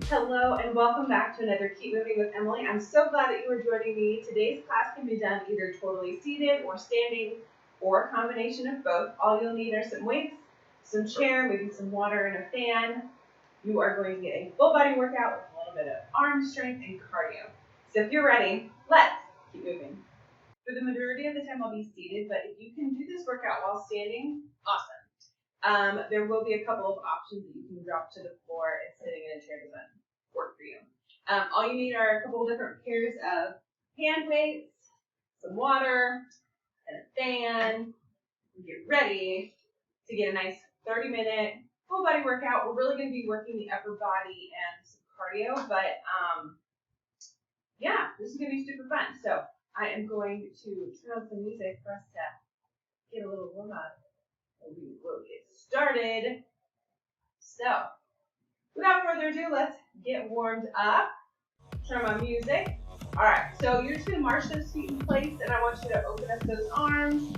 Hello and welcome back to another Keep Moving with Emily. I'm so glad that you are joining me. Today's class can be done either totally seated or standing or a combination of both. All you'll need are some weights, some chair, maybe some water and a fan. You are going to get a full body workout with a little bit of arm strength and cardio. So if you're ready, let's keep moving. For the majority of the time I'll be seated, but if you can do this workout while standing, awesome. There will be a couple of options that you can drop to the floor if sitting in a chair doesn't work for you. All you need are a couple of different pairs of hand weights, some water, and a fan. Get ready to get a nice 30-minute full body workout. We're really going to be working the upper body and some cardio, but yeah, this is going to be super fun. So I am going to turn on some music for us to get a little warm up. We will get started. So, without further ado, let's get warmed up. Turn on my music. All right, so you're just gonna march those feet in place, and I want you to open up those arms.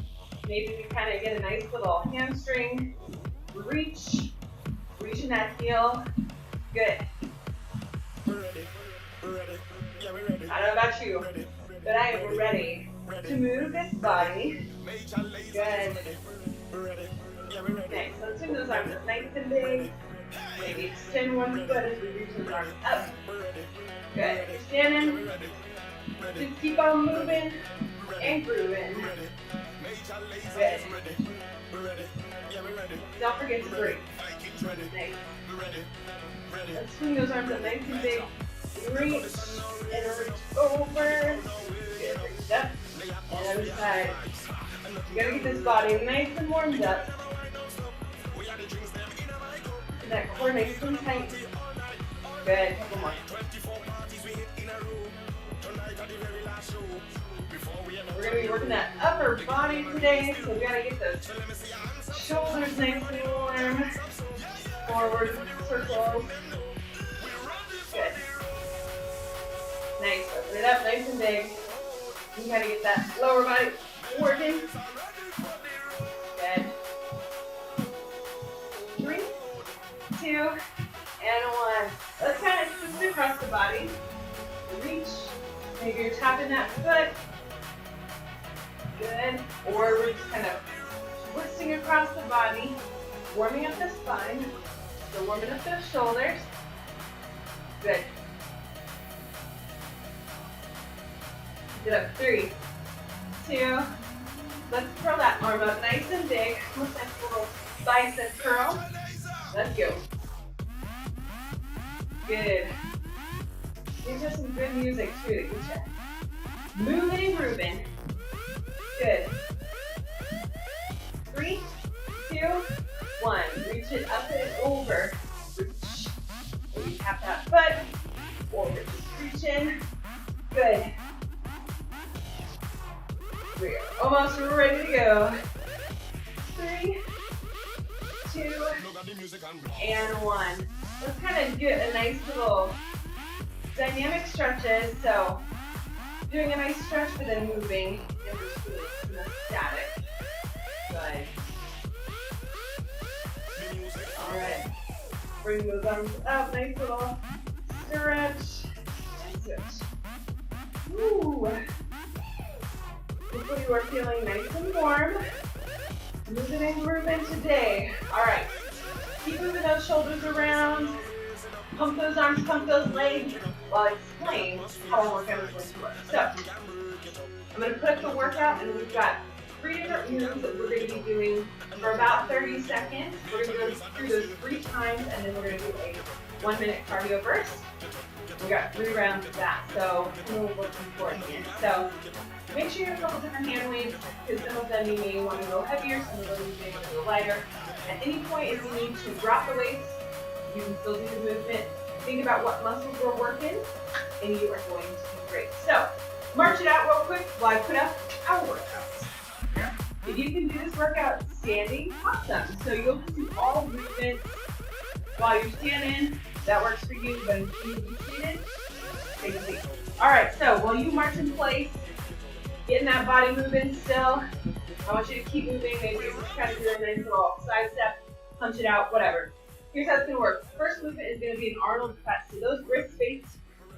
Maybe we kind of get a nice little hamstring reach in that heel. Good. I don't know about you, but I am ready to move this body. Good. Okay, so let's swing those arms up nice and big. Maybe extend one foot as we reach those arms up. Good. You're standing. Just keep on moving and grooving. Good. Don't forget to breathe. Nice. Let's swing those arms up nice and big. Reach and reach over. Good. Reach up. And other side. You gotta get this body nice and warmed up. That core nice and tight. Good. Couple more. We're gonna be working that upper body today, so we gotta get those shoulders nice and warm. Forward circles. Good. Nice. Open it up nice and big. You gotta get that lower body working. Good. 3, 2, and 1. Let's kind of twist across the body. Reach. Maybe you're tapping that foot. Good. Or we're just kind of twisting across the body, warming up the spine. So warming up those shoulders. Good. Get up. 3, 2. Let's curl that arm up nice and big. Almost like a little bicep curl. Let's go. Good. These are some good music too to get you moving and grooving. Good. 3, 2, 1. Reach it up and over. Reach. Maybe tap that foot. Or we're just reaching. Good. We're almost ready to go. 3, 2, and 1. Let's kind of get a nice little dynamic stretches. So doing a nice stretch, but then moving in between the static. Good. All right. Bring those arms up. Nice little stretch and switch. Woo. Hopefully you are feeling nice and warm. Moving and grooving today. All right. Keep moving those shoulders around. Pump those arms, pump those legs while I explain how our workout is going to work. So, I'm going to put up the workout, and we've got 3 different moves that we're going to be doing for about 30 seconds. We're going to go through those 3 times, and then we're going to do a 1-minute cardio burst. We got 3 rounds of that, so we're looking forward to it. So, make sure you have a couple different hand weights, because some of them you may want to go heavier, some of them you may want to go lighter. At any point, if you need to drop the weights, you can still do the movement. Think about what muscles we're working, and you are going to do great. So, march it out real quick while I put up our workouts. If you can do this workout standing, awesome. So you'll do all movements while you're standing. That works for you, but if you be seated, take a seat. All right, so while you march in place, getting that body moving still, I want you to keep moving. Maybe you just kind of do a nice little side step, punch it out, whatever. Here's how it's going to work. First movement is going to be an Arnold press. So those wrists face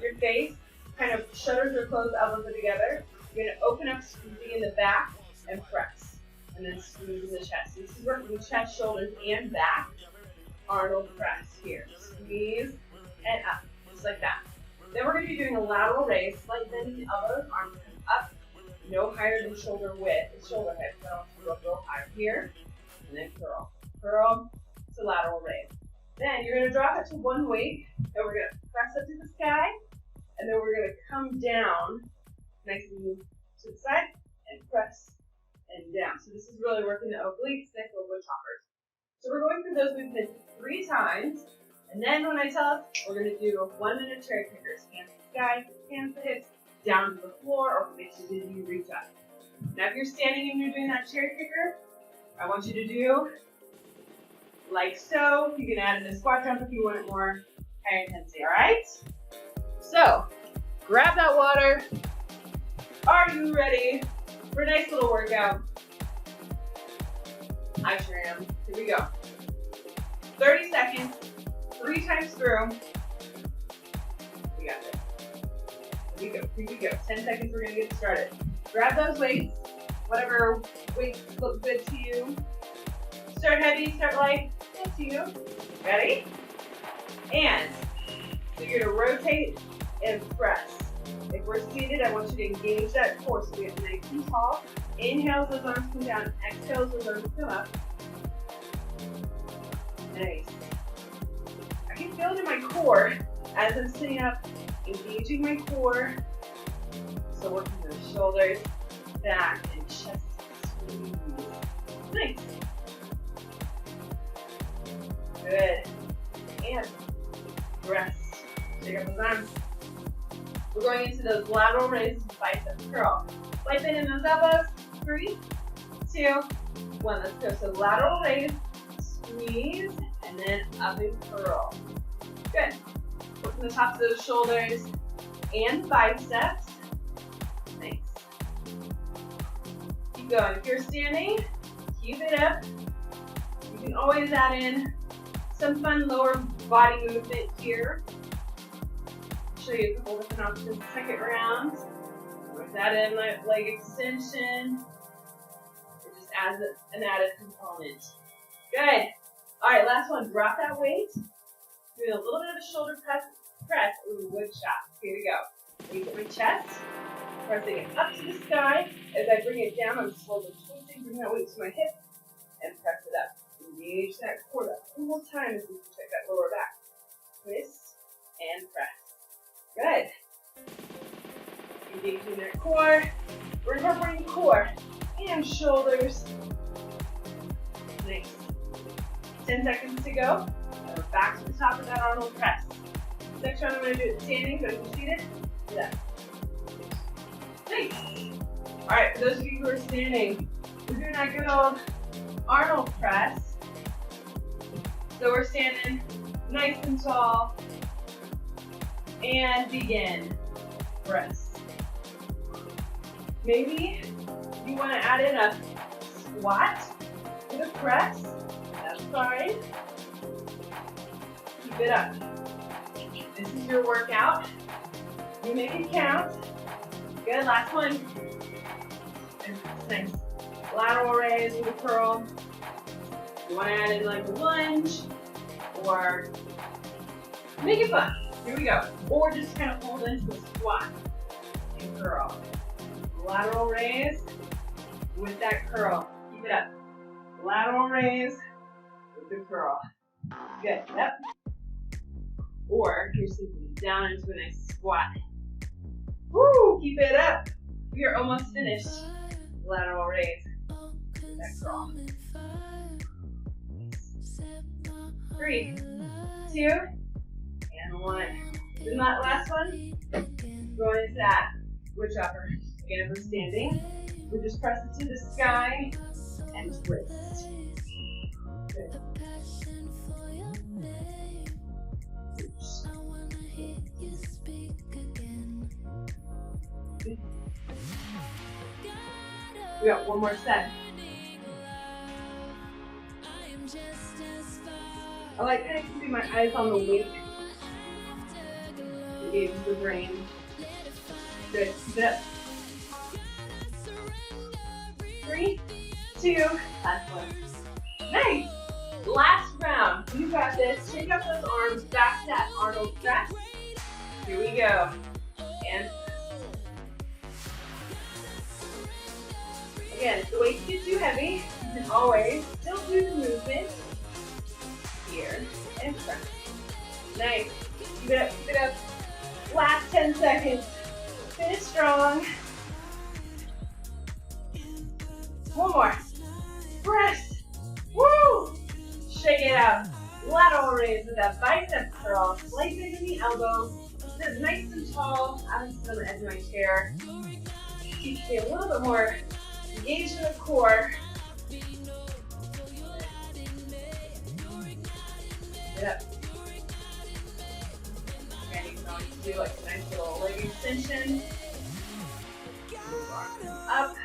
your face, kind of shutters are closed, elbows are together. You're going to open up, squeezing in the back, and press. And then squeeze in the chest. So this is working the chest, shoulders, and back. Arnold press here. Squeeze and up, just like that. Then we're going to be doing a lateral raise, slight bend in the elbows, arms come up, no higher than shoulder width, shoulder height. So I don't want to go real high here, and then curl. Curl to lateral raise. Then you're going to drop it to one weight, and we're going to press up to the sky, and then we're going to come down, nice and move to the side, and press and down. So this is really working the obliques, neck, elbow, choppers. So we're going through those movements 3 times, and then when I tell us, we're going to do a 1-minute cherry pickers. Hands to the sky, hands to the hips, down to the floor, or if it makes you dizzy, you reach up. Now if you're standing and you're doing that cherry picker, I want you to do like so. You can add in a squat jump if you want it more high intensity, all right? So, grab that water. Are you ready for a nice little workout? I sure am. Here we go. 30 seconds, 3 times through. We got this. Here we go. 10 seconds, we're gonna get started. Grab those weights, whatever weights look good to you. Start heavy, start light, up to you. Ready? And so you're gonna rotate and press. If we're seated, I want you to engage that core so we get nice and tall. Inhale, those arms come down. Exhale, those arms come up. Nice. I can feel it in my core as I'm sitting up, engaging my core. So working the shoulders, back, and chest squeeze. Nice. Good. And rest. Shake up those arms. We're going into those lateral raises, bicep curl. Light bend in those elbows. 3, 2, 1. Let's go. So lateral raise, squeeze, and then up and curl. Good. Working the tops of those shoulders and biceps. Nice. Keep going. If you're standing, keep it up. You can always add in some fun lower body movement here. I'll show you a couple different options. Second round. With that in leg extension. It just adds an added component. Good. All right, last one. Drop that weight. Doing a little bit of a shoulder press. Ooh, wood chop. Here we go. Weight at my chest. Pressing it up to the sky. As I bring it down, I'm slowly twisting. Bring that weight to my hip and press it up. Engage that core that one more time as we check that lower back. Twist and press. Good. Engaging that core. We're incorporating core and shoulders. Nice. 10 seconds to go. And we're back to the top of that Arnold press. Next round I'm going to do it standing, but if you're seated, do that. Nice. Alright, for those of you who are standing, we're doing that good old Arnold press. So we're standing nice and tall. And begin. Press. Maybe you want to add in a squat with a press. That's fine. Keep it up. This is your workout. You make it count. Good, last one. Nice. Lateral raise with a curl. You want to add in like a lunge or make it fun. Here we go. Or just kind of hold into a squat and curl. Lateral raise with that curl. Keep it up. Lateral raise with the curl. Good. Yep. Or you're sinking down into a nice squat. Woo! Keep it up. We are almost finished. Lateral raise with that curl. 3, 2, and 1. Then that last one, going into that wood chopper. Again, if we're standing, we just press it to the sky and twist. Good. We got one more set. I like kind of keeping my eyes on the wake. Engage the brain. Good. Keep it up. 3, 2, last one. Nice. Last round. You got this. Shake up those arms. Back to that Arnold press. Here we go. And again, if the weights get too heavy, you can always still do the movement here and press. Nice. Keep it up, keep it up. Last 10 seconds. Finish strong. One more. Press. Woo! Shake it out. Lateral raise with that bicep curl. Slight bend in the elbow. Sit nice and tall. I'm just on the edge of my chair. Keep me a little bit more engaged in the core. Get up. And you can always do like a nice little leg extension. Up.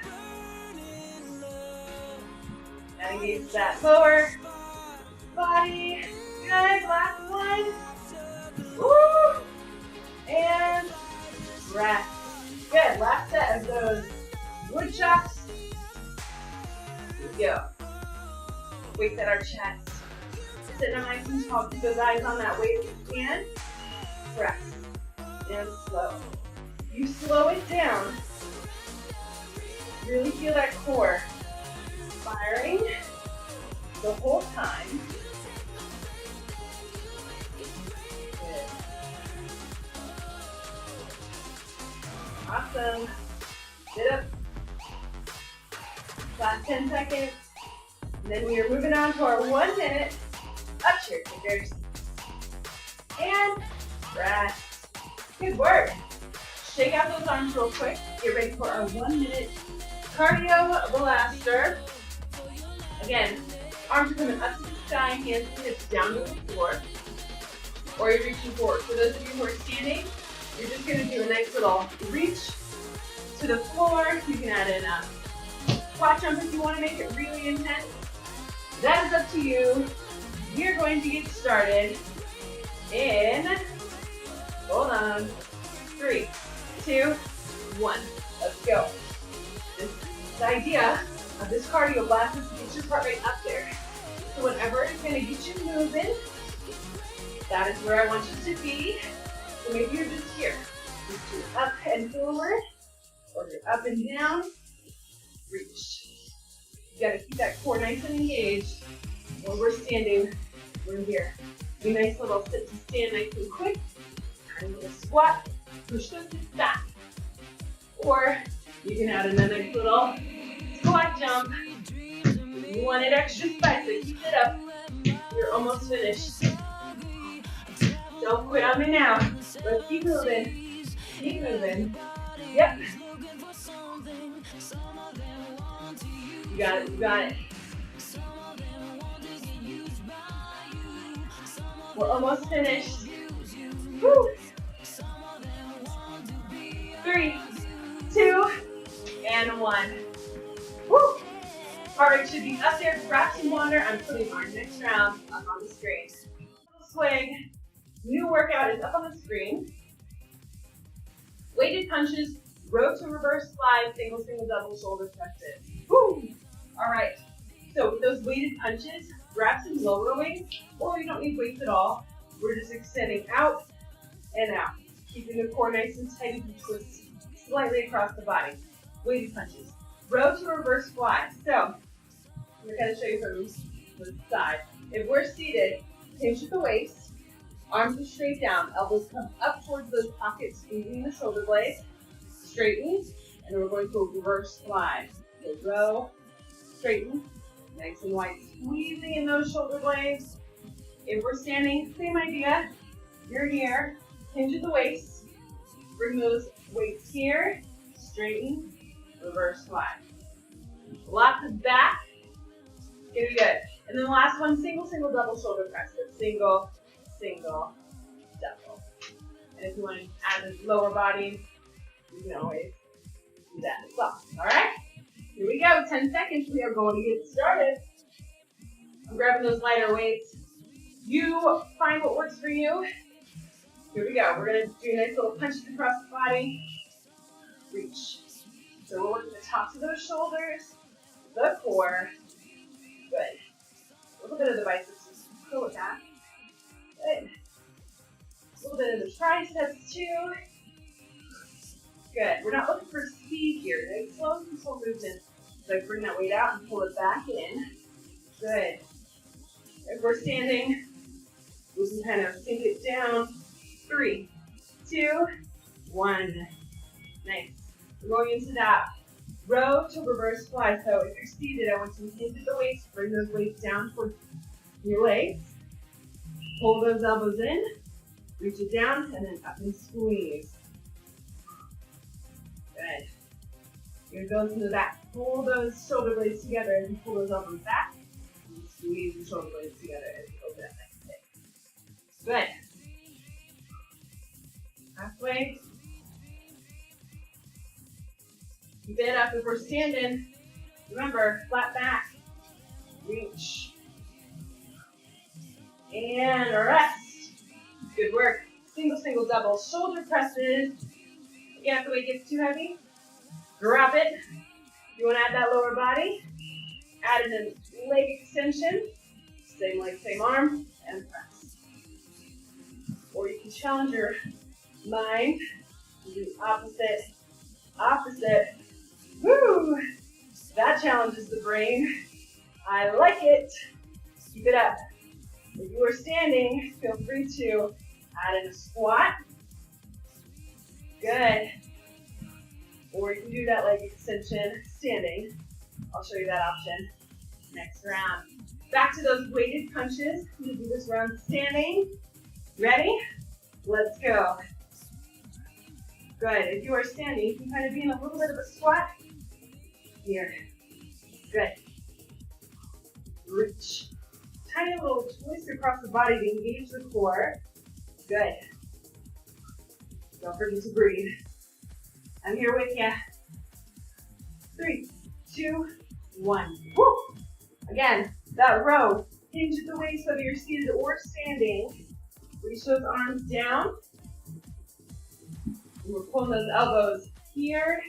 And engage that lower body. Good. Last one. Woo! And rest. Good. Last set of those wood chops. Here we go. Weights at our chest. Sitting up nice and tall. Keep those eyes on that weight if you can. Press. And slow. You slow it down. Really feel that core firing the whole time. Good. Awesome. Sit up. Last 10 seconds. And then we are moving on to our 1 minute up chair kickers. And rest. Good work. Shake out those arms real quick. Get ready for our 1 minute cardio blaster. Again, arms are coming up to the sky, hands and hips down to the floor. Or you're reaching forward. For those of you who are standing, you're just going to do a nice little reach to the floor. You can add in a squat jump if you want to make it really intense. That is up to you. We are going to get started in, hold on, 3, 2, 1. Let's go. The idea of this cardio blast is to get your heart rate up there. So whenever it's going to get you moving, that is where I want you to be. So maybe you're just here. You're up and forward, or you're up and down. Reach. You got to keep that core nice and engaged. When we're standing, we're here. Do a nice little sit to stand nice and quick. And a little squat. Push those hips back. Or you can add another little squat jump. You want it extra spicy. Keep it up. You're almost finished. Don't quit on me now. Let's keep moving. Keep moving. Yep. You got it. You got it. We're almost finished. Woo. 3, 2, and 1. Woo. Heart rate should be up there. Grab some water. I'm putting our next round up on the screen. Swing. New workout is up on the screen. Weighted punches, row to reverse slide, single, single, double, shoulder presses. Woo. All right. So with those weighted punches, grab some lower weights, or you don't need weights at all. We're just extending out and out, keeping the core nice and tight as you twist slightly across the body. Weighted punches. Row to reverse fly. So we're going to show you from the side. If we're seated, hinge at the waist, arms are straight down, elbows come up towards those pockets, squeezing the shoulder blades, straighten, and then we're going to reverse slide. So row, straighten, nice and wide, squeezing in those shoulder blades. If we're standing, same idea. You're here, hinge at the waist, bring those weights here, straighten, reverse slide. Lock the back, get it good. And then the last one, single, single, double shoulder press. So single, single, double. And if you want to add the lower body, you can always do that as well. All right? Here we go. 10 seconds. We are going to get started. I'm grabbing those lighter weights. You find what works for you. Here we go. We're going to do nice little punches across the body. Reach. So we're working the tops of those shoulders, the core. Good. A little bit of the biceps. Just go with that. Good. A little bit of the triceps too. Good. We're not looking for speed here. Nice slow control movement. So bring that weight out and pull it back in. Good. If we're standing, we can kind of sink it down. 3, 2, 1. Nice. We're going into that row to reverse fly. So if you're seated, I want you to hinge at the waist, bring those weights down towards your legs. Pull those elbows in, reach it down, and then up and squeeze. Good. You're going to go into the back. Pull those shoulder blades together and pull those elbows back. And squeeze the shoulder blades together as you open up nice and big. Good. Halfway. Keep it up if we're standing. Remember, flat back. Reach. And rest. Good work. Single, single, double. Shoulder presses. Again, if the weight gets too heavy, drop it. You want to add that lower body. Add in a leg extension. Same leg, same arm, and press. Or you can challenge your mind. Do opposite, opposite. Woo! That challenges the brain. I like it. Keep it up. If you are standing, feel free to add in a squat. Good. Or you can do that leg extension standing. I'll show you that option next round. Back to those weighted punches. We'll do this round standing. Ready? Let's go. Good. If you are standing, you can kind of be in a little bit of a squat. Here. Good. Reach. Tiny little twist across the body to engage the core. Good. Don't forget to breathe. I'm here with you. 3, 2, 1. Woo! Again, that row. Hinge at the waist, whether you're seated or standing. Reach those arms down. And we're pulling those elbows here.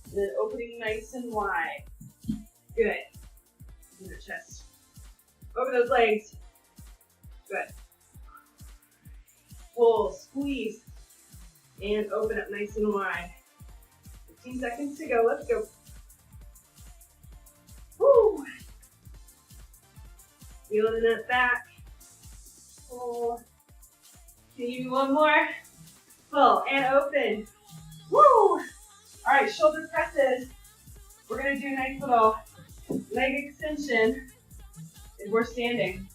And then opening nice and wide. Good. In your chest. Over those legs. Good. Pull, squeeze, and open up nice and wide. 15 seconds to go. Let's go. Woo! Feeling that back. Pull. Can you do one more? Pull and open. Woo! All right, shoulder presses. We're going to do a nice little leg extension if we're standing.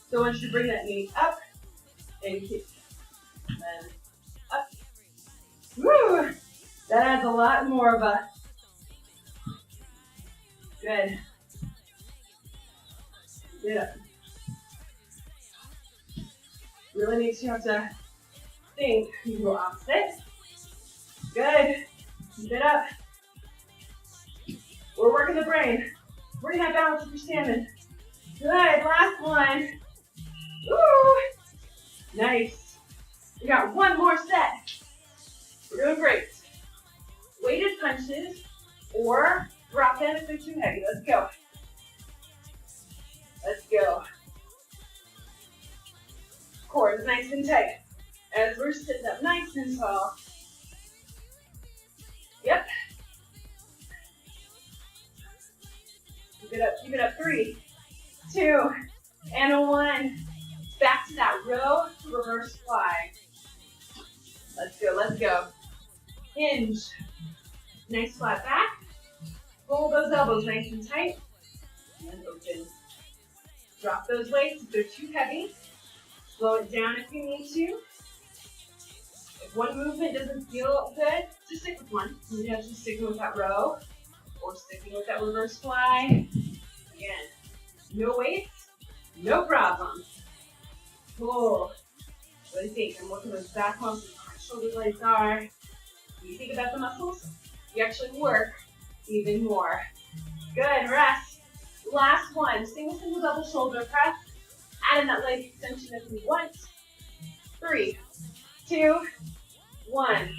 So I want you to bring that knee up and kick. And then up. Woo! That adds a lot more of a good. Get up. Really makes you have to think. You go opposite. Good. Keep it up. We're working the brain. We're gonna have balance if you're standing. Good. Last one. Woo! Nice. We got one more set. We're doing great. Weighted punches or drop them if they're too heavy. Let's go. Let's go. Core is nice and tight. As we're sitting up nice and tall. Yep. Keep it up, keep it up. 3, 2, and 1. Back to that row to reverse fly. Let's go, let's go. Hinge. Nice flat back. Pull those elbows nice and tight. And open. Drop those weights if they're too heavy. Slow it down if you need to. If one movement doesn't feel good, just stick with one. You have to stick with that row or sticking with that reverse fly. Again, no weights, no problem. Cool. What do you think? I'm working those back muscles. Shoulder blades are. When you think about the muscles, you actually work even more. Good, rest. Last one, single, single, double shoulder press. add in that leg extension if you want. 3, 2, 1.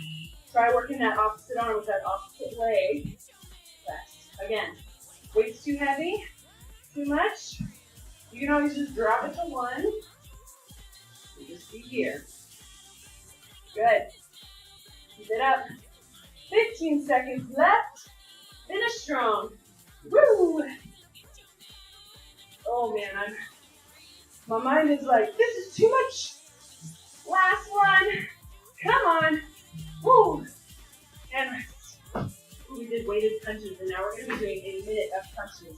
Try working that opposite arm with that opposite leg. Rest. Again, weight's too heavy, too much. You can always just drop it to 1. And just be here. Good. Keep it up. 15 seconds left. Finish strong. Woo! Oh man, my mind is like, this is too much. Last one. Come on. Woo! And rest. We did weighted punches, and now we're going to be doing a minute of punches.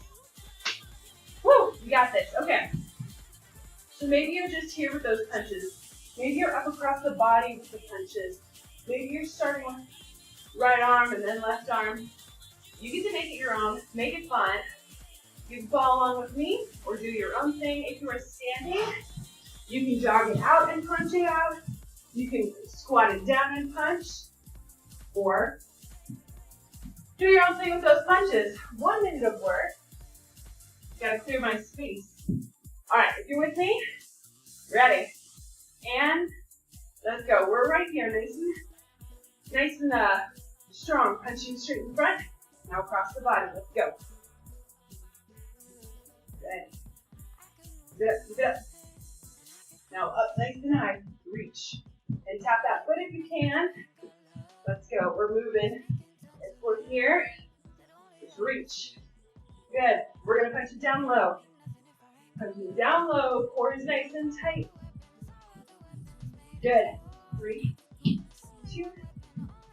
Woo! We got this. Okay. So maybe you're just here with those punches. Maybe you're up across the body with the punches. Maybe you're starting with right arm and then left arm. You get to make it your own. Make it fun. You can follow along with me or do your own thing. If you are standing, you can jog it out and punch it out. You can squat it down and punch. Or do your own thing with those punches. 1 minute of work. Gotta clear my space. Alright, if you're with me, ready. And let's go. We're right here, nice and strong. Punching straight in front. Now across the body. Let's go. Good. Keep it up, keep it up. Now up nice and high. Reach. And tap that foot if you can. Let's go. We're moving. If we're here, just reach. Good. We're going to punch it down low. Punching down low. Core is nice and tight. Good. 3, 2,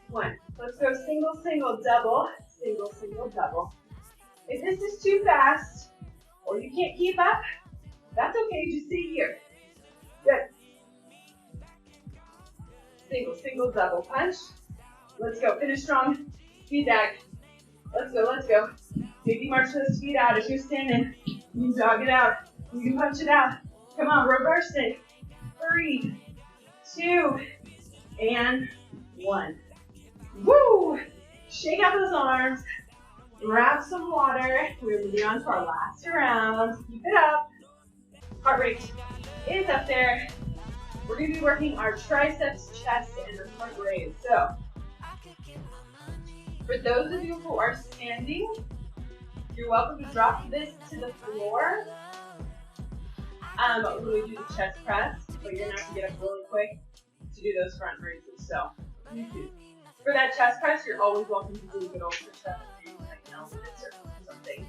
1. Let's go single, single, double. Single, single, double. If this is too fast or you can't keep up, that's okay. Just stay here. Good. Single, single, double punch. Let's go. Finish strong. Feet back. Let's go, let's go. Maybe march those feet out as you're standing. You can jog it out. You can punch it out. Come on, reverse it. 3, 2, and 1. Woo! Shake out those arms. Grab some water. We're moving on to our last round. Keep it up. Heart rate is up there. We're going to be working our triceps, chest, and the front raise. So, for those of you who are standing, you're welcome to drop this to the floor when we do the chest press, but you're going to have to get up really quick to do those front raises. So, you too. For that chest press, you're always welcome to do a good old push-up and like elements or something.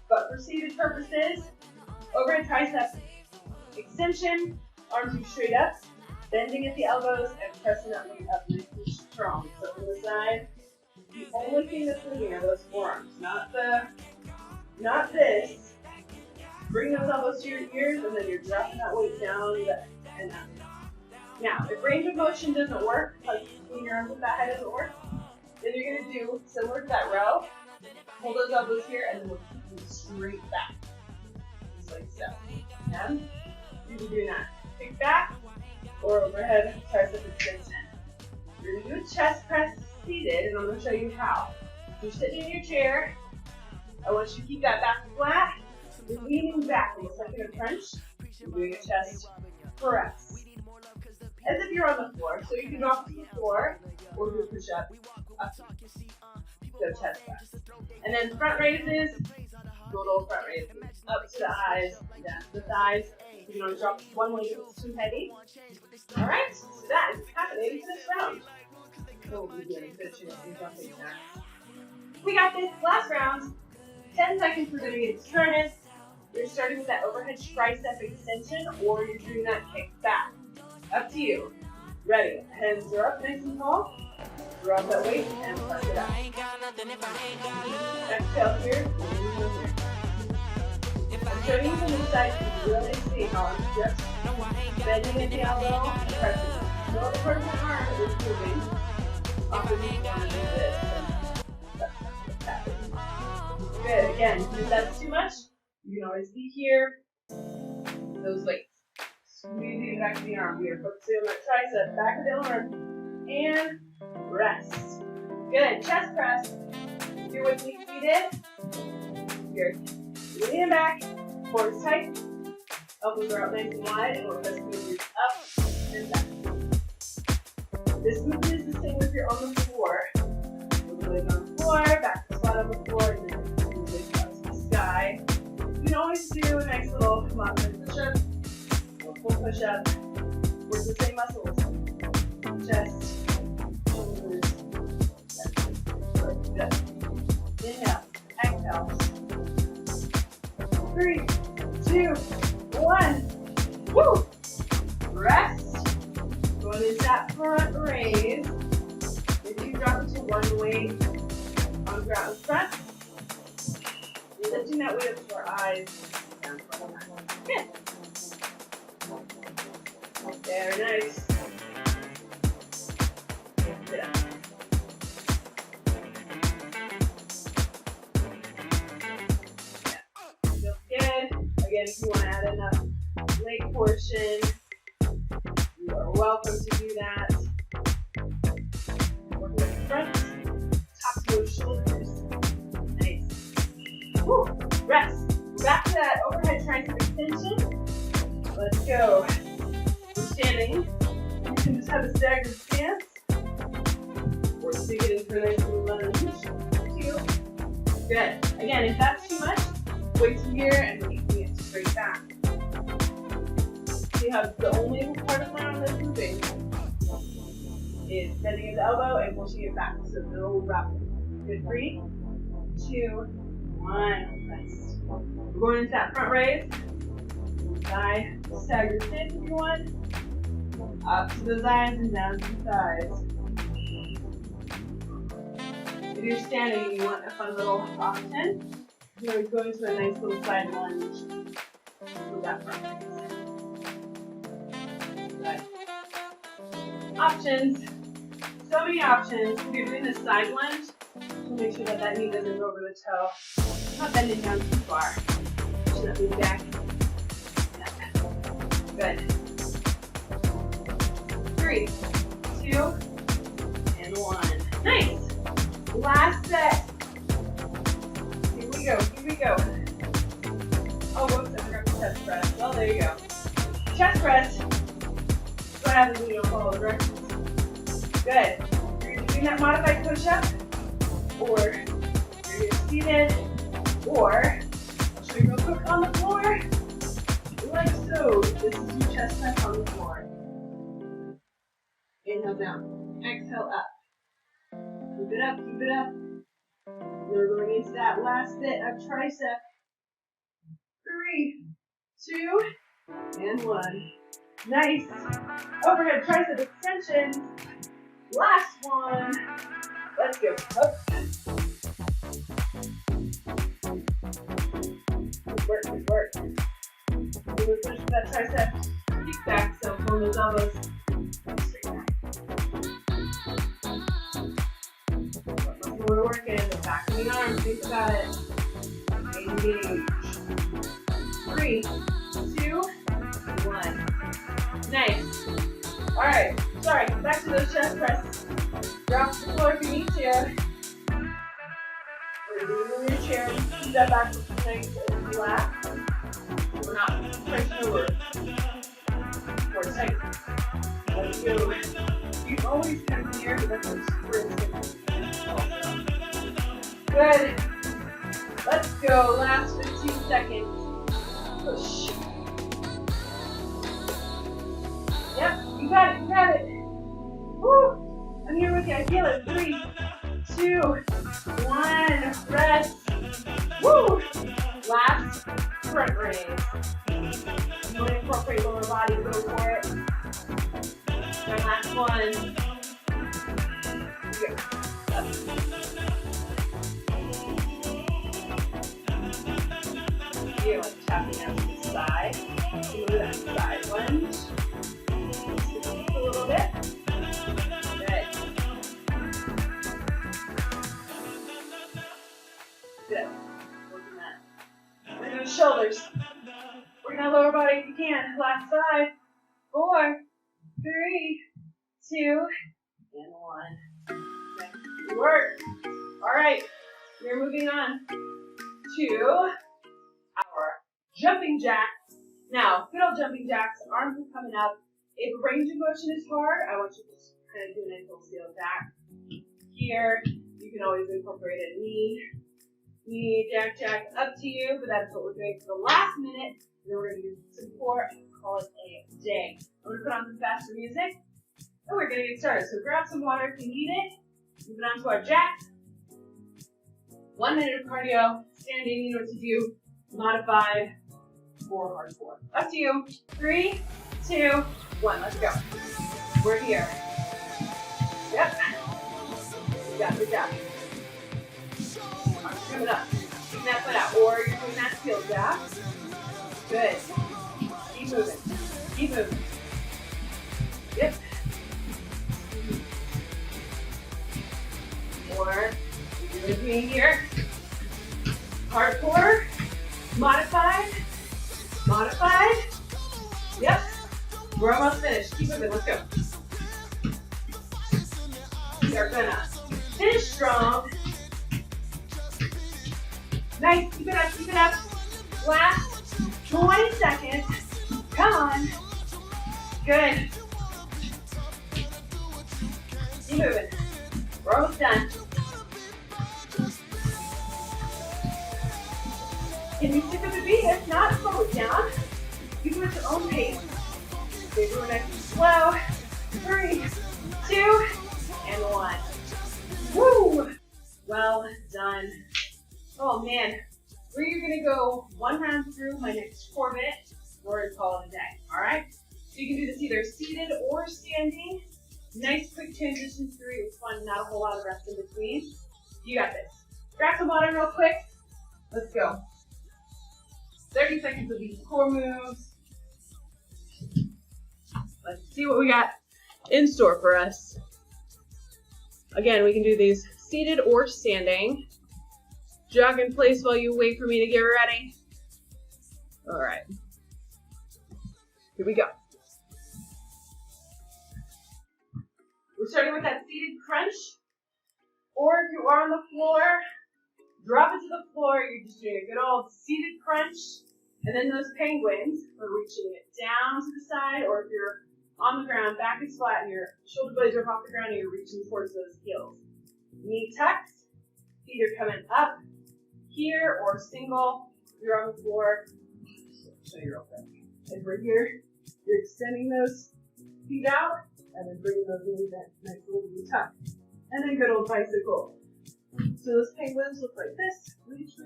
But for seated purposes, overhead tricep extension, arms are straight up, bending at the elbows and pressing that weight up nice and strong. So from the side, the only thing that's moving are those forearms, not this. Bring those elbows to your ears, and then you're dropping that weight down and up. Now, if range of motion doesn't work, like between your arms with that head doesn't work, then you're going to do similar to that row. Hold those elbows here, and then we'll keep them straight back. Just like so. And you can do that. Kick back or overhead tricep extension. You're going to do a chest press seated, and I'm going to show you how. If you're sitting in your chair, I want you to keep that back flat. You're leaning back, almost like in a crunch. You're doing a chest press. As if you're on the floor, so you can drop to the floor or do a push-up up. So chest press. And then front raises, little front raises. Up to the eyes, down to the thighs. You can only drop one leg if it's too heavy. Alright, so that is happening for this round. So we'll be doing stretching and jumping jacks. We got this last round. 10 seconds, we're going to get started. You're starting with that overhead tricep extension, or you're doing that kick back. Up to you. Ready. Hands are up nice and tall. Drop that weight and press it up. Exhale here. I'm showing you from this side so you really see how I'm just bending at the elbow and pressing it. No other part of my arm is moving. Opposite one is this. That's what's happening. Good. Again, if that's too much, you can always be here. Those weights. Squeezing back of the arm. We are focusing on that tricep, back of the arm, and rest. Good. Chest press. If you're with me seated, you're leaning back, core is tight. Elbows are out nice and wide, and we're pressing the glutes up and back. This movement is the same if you're on the floor. We're going on the floor, back to flat on the floor, and then moving up to the sky. You can always do a nice little modified push-up, or full push-up. Work the same muscles. Chest, shoulders, good. Inhale, exhale. 3, 2, 1. Woo! Rest. Going into that front raise. If you drop it to one weight on the ground in front, you're lifting that weight up to our eyes. Down for good. Very nice. Yeah. Feels good. Again, if you want to add enough leg portion, you are welcome to do that. Working at the front, top of those shoulders. Nice. Woo. Rest. Back to that overhead tricep extension. Let's go. We're standing. You can just have a staggered stance, or stick it in for a nice little lunge. 2. Good. Again, if that's too much, weight to here and releasing it straight back. See how the only part of my arm that's moving is bending his elbow and pushing it back. So no wrapping. Good. 3, 2, 1. Rest. We're going into that front raise. Side stagger stance if you want. Up to the sides and down to the sides. If you're standing and you want a fun little option, you're going to go into a nice little side lunge with that front raise. Good. Options. So many options. If you're doing the side lunge, so make sure that that knee doesn't go over the toe. Not bending down too far. Pushing that knee back. Yeah. Good. 3, 2, and 1. Nice. Last set. Here we go. Here we go. Oh, whoops! I forgot the chest press. Well, there you go. Chest press. What happens when you don't follow the directions? Good. You're either doing that modified push-up, or you're either seated, or I'll show you real quick on the floor, like so. This is your chest press on the floor. Inhale down. Exhale up. Keep it up. Keep it up. We're going into that last bit of tricep. 3, 2, and 1. Nice. Overhead tricep extensions. Last one. Let's go. Up. Good work. Good work. We're going to push that tricep. Kick back. So pull those elbows. We're working the back of the arm. Think about it. Engage. 3, 2, 1. Nice. All right. Sorry. Back to those chest presses. Drop to the floor if you need to. We're going to move your chair. Keep that back nice and flat. We're not pushing over. More tight. Let's go. You always come here, but that's a sprint. Good. Let's go. Last 15 seconds. Push. Yep, you got it. You got it. Woo! I'm here with you. I feel it. 3, 2, 1. Rest. Woo! Last front raise. You want to incorporate lower body. Go for it. My last one. Good. You're like tapping out to the side. Move that side lunge. A little bit. Good. Good. Working that. We're doing shoulders. Working that lower body if you can. Last 5, 4, 3, 2, and 1. Good work. All right. We're moving on to our jumping jacks. Now, good old jumping jacks, arms are coming up. If range of motion is hard, I want you to just kind of do an ankle seal jack. Here, you can always incorporate a knee, jack, up to you, but that's what we're doing for the last minute. And then we're going to do some core and call it a day. I'm going to put on some faster music, and we're going to get started. So grab some water if you need it. Moving on to our jack. 1 minute of cardio, standing, you know what to do, modified, or hardcore. Up to you. 3, 2, 1, let's go. We're here. Yep. Good job. Arms coming up. Keep that foot out, or you're doing that heel jab. Good. Keep moving. Yep. Or with me here. Hardcore. Modified. Yep. We're almost finished. Keep moving. Let's go. We are gonna finish strong. Nice. Keep it up. Last 20 seconds. Come on. Good. Keep moving. We're almost done. Can you stick with the beat? If not, slow it down. You do it at your own pace. Okay, we're nice and slow. 3, 2, and 1. Woo! Well done. Oh man, we're gonna go 1 round through my next 4 minutes. We're gonna call it a day. All right. So you can do this either seated or standing. Nice quick transition through. It's fun. Not a whole lot of rest in between. You got this. Grab some water real quick. Let's go. 30 seconds of these core moves. Let's see what we got in store for us. Again, we can do these seated or standing. Jog in place while you wait for me to get ready. All right. Here we go. We're starting with that seated crunch. Or if you are on the floor, drop it to the floor. You're just doing a good old seated crunch. And then those penguins, we're reaching it down to the side, or if you're on the ground, back is flat, and your shoulder blades are off the ground, and you're reaching towards those heels. Knee tucks, feet are coming up here, or single. If you're on the floor, I'll show you real quick. If we're here, you're extending those feet out, and then bringing those knees in, nice little knee tuck. And then good old bicycle. So those penguins look like this, reach,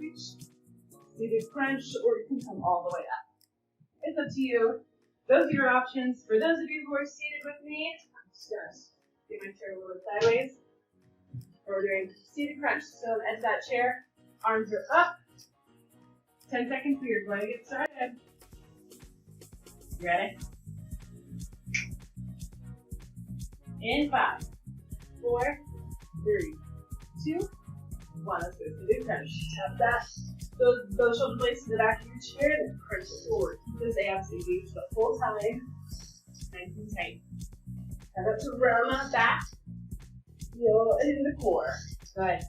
seated crunch, or you can come all the way up. It's up to you. Those are your options. For those of you who are seated with me, I'm just going to get my chair a little bit sideways. We're doing seated crunch. So on the edge of that chair, arms are up. 10 seconds, we are going to get started. Ready? In 5, 4, 3, 2, 1. Let's go. Seated crunch. Tap that. Those shoulder blades to the back of your chair, then crunch forward. Keep those abs engaged the whole time. Nice and tight. Have it to round that back. Feel it in the core. Good.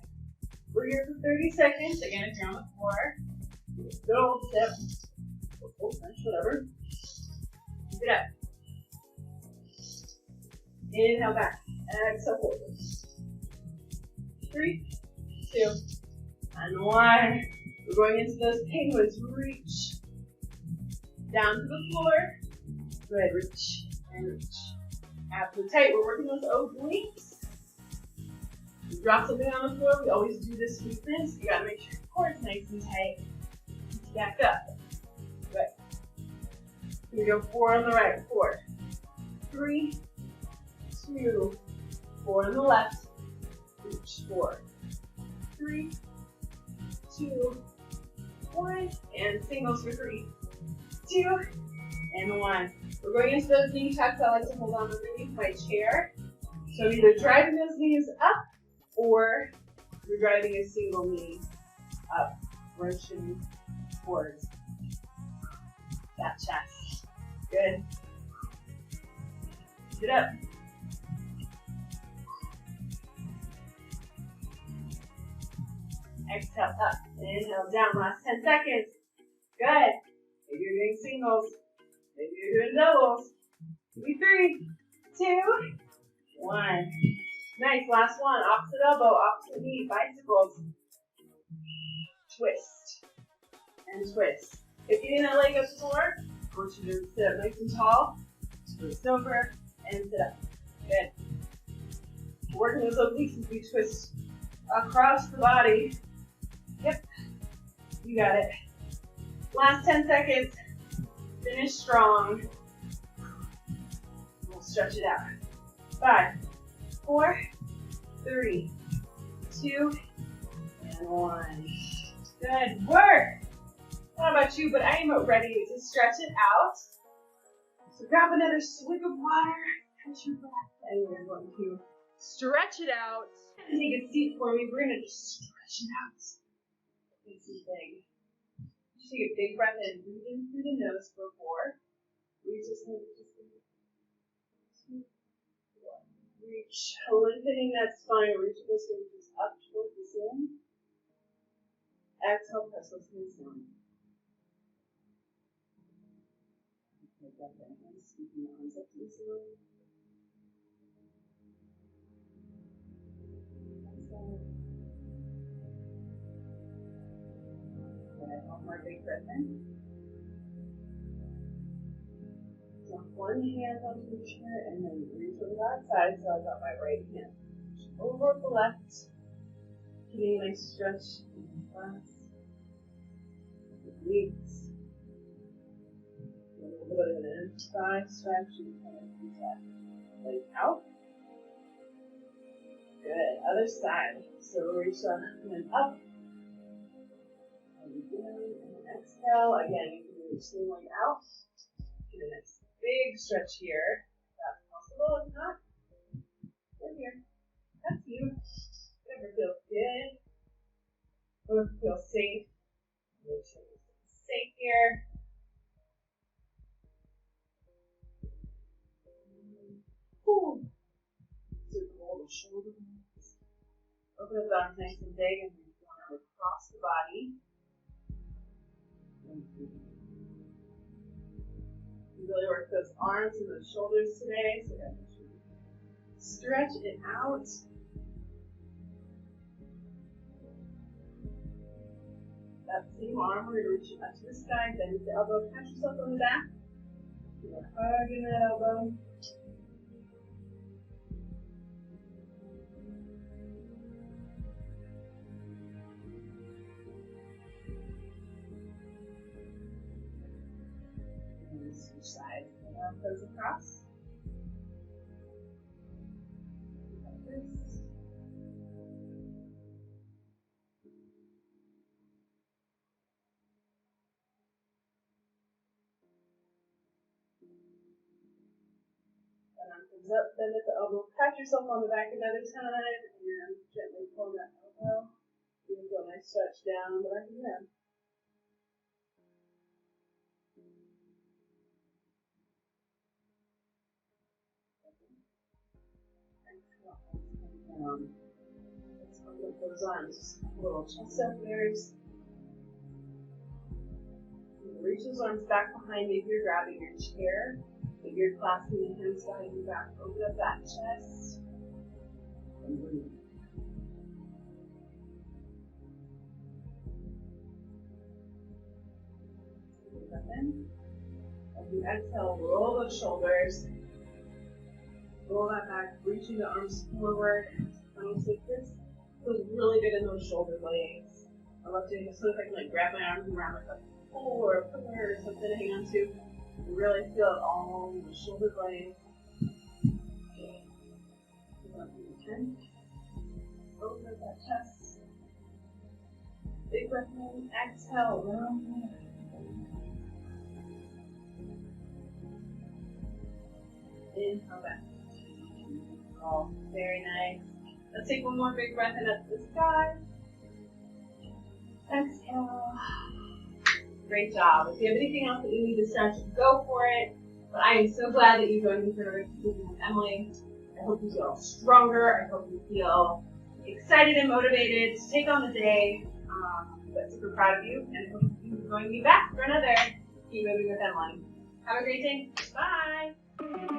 We're here for 30 seconds. Again, if you're on the floor, good old step. Full crunch, whatever. Keep it up. Inhale back. Exhale forward. 3, 2, and 1. We're going into those penguins. Reach down to the floor. Good. Reach and reach. Abs are tight. We're working those obliques. You drop something on the floor. We always do this movement. So you gotta make sure your core is nice and tight. Back up. Good. Here we go. 4 on the right. 4, 3, 2, 4 on the left. Reach. 4, 3, 2, 1, and singles for 3, 2, and 1. We're going into those knee tucks. I like to hold on underneath my chair. So I'm either driving those knees up, or you're driving a single knee up, wrenching towards that chest. Good. Get up. Exhale up. Inhale down. Last 10 seconds. Good. If you're doing singles, Maybe you're doing doubles. Maybe 3, 2, 1. Nice, last one. Opposite elbow, opposite knee, bicycles. Twist and twist. If you need that leg up sore, I want you to sit up nice and tall, twist over, and sit up. Good. Working those obliques as we twist across the body. Yep, you got it. Last 10 seconds. Finish strong. We'll stretch it out. 5, 4, 3, 2, and 1. Good work. I don't know about you, but I am ready to stretch it out. So grab another swig of water, catch your breath, and we're going to stretch it out. Take a seat for me. We're going to just stretch it out. This is big. Just take a big breath in. Breathe in through the nose for 4. Reach this in. 2, 1. Reach. Lengthening that spine. Reach those fingers up towards the ceiling. Exhale, press those hands down. Take that back and scooping the arms up to the ceiling. Exhale. Good. One more big breath in. Drop one hand onto the chair and then reach over the outside. So I got my right hand over the left. Getting a nice stretch in the class. Obliques. A little bit of an inside stretch and kind of use that leg out. Good. Other side. So reach that hand up. And down. And exhale. Again, you can reach the leg out. Get a nice big stretch here. If that's possible. If not, right here. That's you. Whatever feels good. Whatever feels safe. Make sure you stay safe here. Ooh. Circle the shoulder blades. Open up the arms nice and big and then arm across the body. You really work those arms and those shoulders today. So make sure you stretch it out. That same arm, we're going to reach it up to the sky, bend the elbow, catch yourself on the back. You're hugging that elbow. And switch sides. The arm goes across. Like this. Comes up, bend at the elbow, pat yourself on the back another time, and gently pull that elbow. You can go a nice stretch down the back of your head. Let's open up those arms. Little chest openers. Reach those arms back behind you if you're grabbing your chair. If you're clasping the hands behind your back, open up that chest. And breathe. Breathe in. As you exhale, roll those shoulders. Roll that back, reaching the arms forward. When you take this, feels really good in those shoulder blades. I love doing this so if I can grab my arms around like a pole or a pillar or something to hang on to. You really feel it all in the shoulder blades. Open up that chest. Big breath in. Exhale. Round. Inhale back. Oh, very nice. Let's take one more big breath in up to the sky. Exhale. Great job. If you have anything else that you need to stretch, go for it. But I am so glad that you joined me for another meeting with Emily. I hope you feel stronger. I hope you feel excited and motivated to take on the day. But super proud of you, and I hope you join me back for another Keep Moving with Emily. Have a great day. Bye.